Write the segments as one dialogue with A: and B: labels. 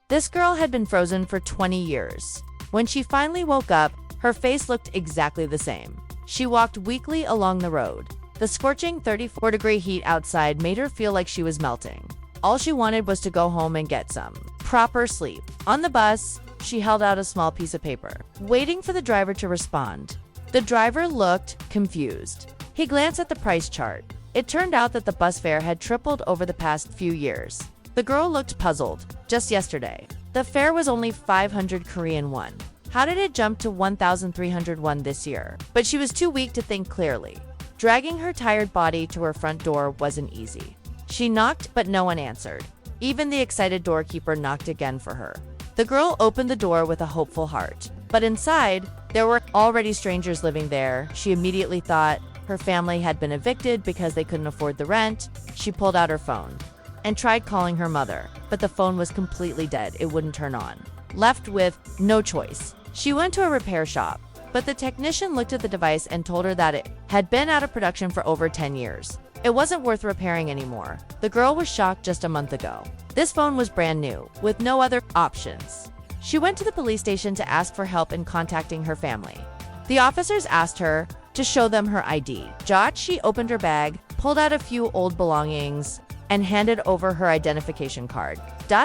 A: This girl had been frozen for 20 years. When she finally woke up, her face looked exactly the same. She walked weakly along the road. The scorching 34-degree heat outside made her feel like she was melting. All she wanted was to go home and get some proper sleep. On the bus, she held out a small piece of paper, waiting for the driver to respond. The driver looked confused. He glanced at the price chart. It turned out that the bus fare had tripled over the past few years. The girl looked puzzled. Just yesterday, the fare was only 500 Korean won. How did it jump to 1,300 won this year? But she was too weak to think clearly. Dragging her tired body to her front door wasn't easy. She knocked, but no one answered. Even the excited doorkeeper knocked again for her. The girl opened the door with a hopeful heart. But inside, there were already strangers living there. She immediately thought her family had been evicted because they couldn't afford the rent. She pulled out her phone and tried calling her mother, but the phone was completely dead. It wouldn't turn on. Left with no choice, she went to a repair shop, but the technician looked at the device and told her that it had been out of production for over 10 years. It wasn't worth repairing anymore. The girl was shocked just a month ago. This phone was brand new, with no other options. She went to the police station to ask for help in contacting her family. The officers asked her to show them her ID. She opened her bag, pulled out a few old belongings, and handed over her identification card.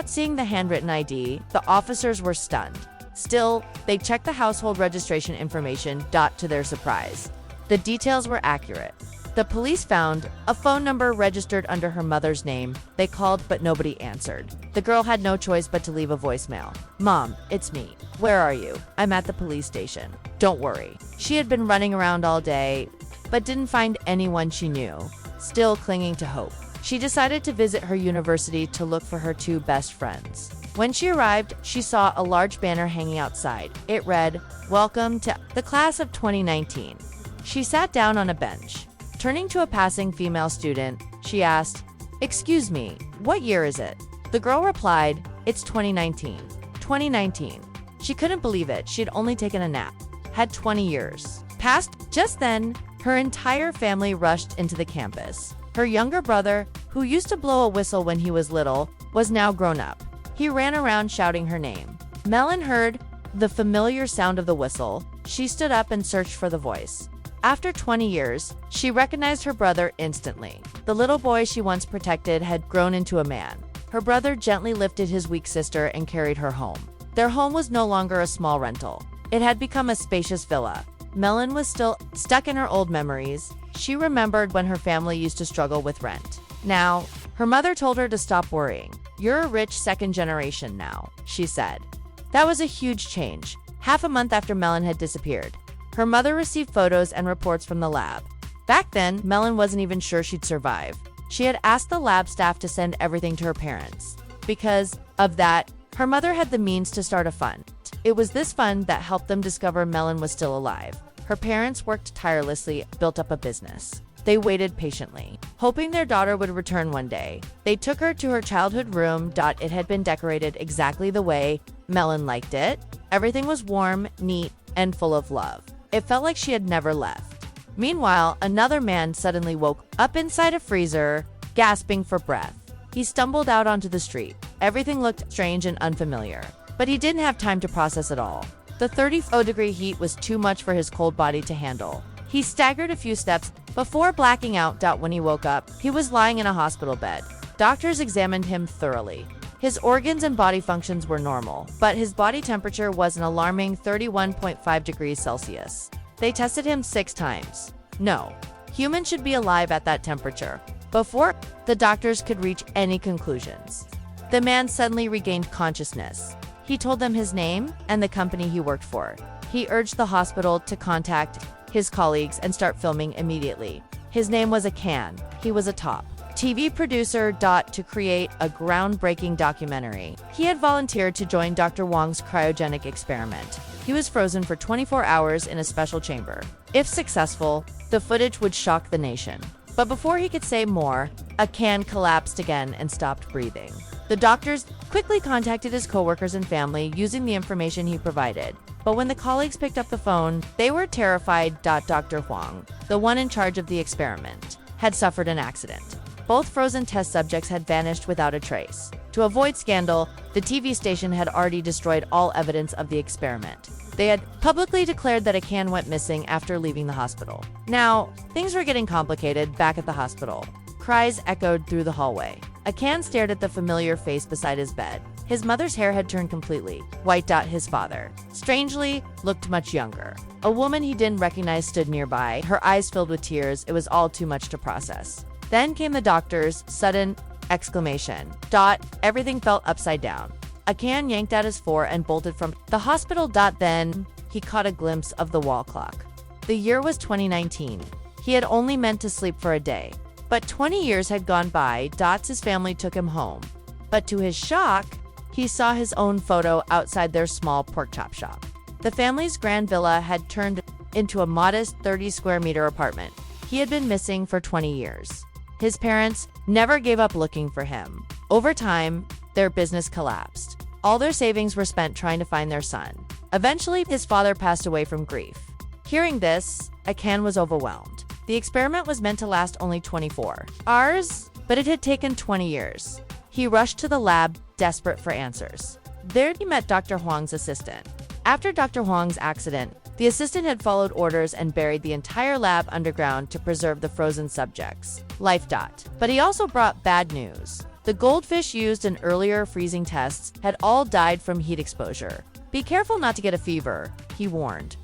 A: Seeing the handwritten ID, the officers were stunned. Still, they checked the household registration information. To their surprise, the details were accurate. The police found a phone number registered under her mother's name. They called, but nobody answered. The girl had no choice but to leave a voicemail. "Mom, it's me. Where are you? I'm at the police station. Don't worry." She had been running around all day, but didn't find anyone she knew. Still clinging to hope, she decided to visit her university to look for her two best friends. When she arrived, she saw a large banner hanging outside. It read, "Welcome to the class of 2019. She sat down on a bench. Turning to a passing female student, she asked, "Excuse me, what year is it?" The girl replied, "It's 2019. 2019. She couldn't believe it. She'd only taken a nap. Had 20 years passed. Just then, her entire family rushed into the campus. Her younger brother, who used to blow a whistle when he was little, was now grown up. He ran around shouting her name. Melon heard the familiar sound of the whistle. She stood up and searched for the voice. After 20 years, she recognized her brother instantly. The little boy she once protected had grown into a man. Her brother gently lifted his weak sister and carried her home. Their home was no longer a small rental. It had become a spacious villa. Melon was still stuck in her old memories. She remembered when her family used to struggle with rent. Now, her mother told her to stop worrying. "You're a rich second generation now," she said. That was a huge change. Half a month after Melon had disappeared, her mother received photos and reports from the lab. Back then, Melon wasn't even sure she'd survive. She had asked the lab staff to send everything to her parents. Because of that, her mother had the means to start a fund. It was this fund that helped them discover Melon was still alive. Her parents worked tirelessly, built up a business. They waited patiently, hoping their daughter would return one day. They took her to her childhood room. It had been decorated exactly the way Melon liked it. Everything was warm, neat, and full of love. It felt like she had never left. Meanwhile, another man suddenly woke up inside a freezer, gasping for breath. He stumbled out onto the street. Everything looked strange and unfamiliar, but he didn't have time to process it all. The 34-degree heat was too much for his cold body to handle. He staggered a few steps before blacking out. When he woke up, he was lying in a hospital bed. Doctors examined him thoroughly. His organs and body functions were normal, but his body temperature was an alarming 31.5 degrees Celsius. They tested him 6 times. No, humans should be alive at that temperature. Before the doctors could reach any conclusions, the man suddenly regained consciousness. He told them his name and the company he worked for. He urged the hospital to contact his colleagues and start filming immediately. His name was Akan. He was a top TV producer. To create a groundbreaking documentary, he had volunteered to join Dr. Wong's cryogenic experiment. He was frozen for 24 hours in a special chamber. If successful, the footage would shock the nation. But before he could say more, Akan collapsed again and stopped breathing. The doctors quickly contacted his coworkers and family using the information he provided. But when the colleagues picked up the phone, they were terrified. Dr. Huang, the one in charge of the experiment, had suffered an accident. Both frozen test subjects had vanished without a trace. To avoid scandal, the TV station had already destroyed all evidence of the experiment. They had publicly declared that Akan went missing after leaving the hospital. Now, things were getting complicated back at the hospital. Cries echoed through the hallway. Akan stared at the familiar face beside his bed. His mother's hair had turned completely white. His father, strangely, looked much younger. A woman he didn't recognize stood nearby, her eyes filled with tears. It was all too much to process. Then came the doctor's sudden exclamation. Everything felt upside down. Akan yanked out his phone and bolted from the hospital. Then he caught a glimpse of the wall clock. The year was 2019. He had only meant to sleep for a day. But 20 years had gone by. His family took him home. But to his shock, he saw his own photo outside their small pork chop shop. The family's grand villa had turned into a modest 30-square-meter apartment. He had been missing for 20 years. His parents never gave up looking for him. Over time, their business collapsed. All their savings were spent trying to find their son. Eventually, his father passed away from grief. Hearing this, Akan was overwhelmed. The experiment was meant to last only 24 hours, but it had taken 20 years. He rushed to the lab, desperate for answers. There he met Dr. Huang's assistant. After Dr. Huang's accident, the assistant had followed orders and buried the entire lab underground to preserve the frozen subjects' life. But he also brought bad news. The goldfish used in earlier freezing tests had all died from heat exposure. Be careful not to get a fever, he warned.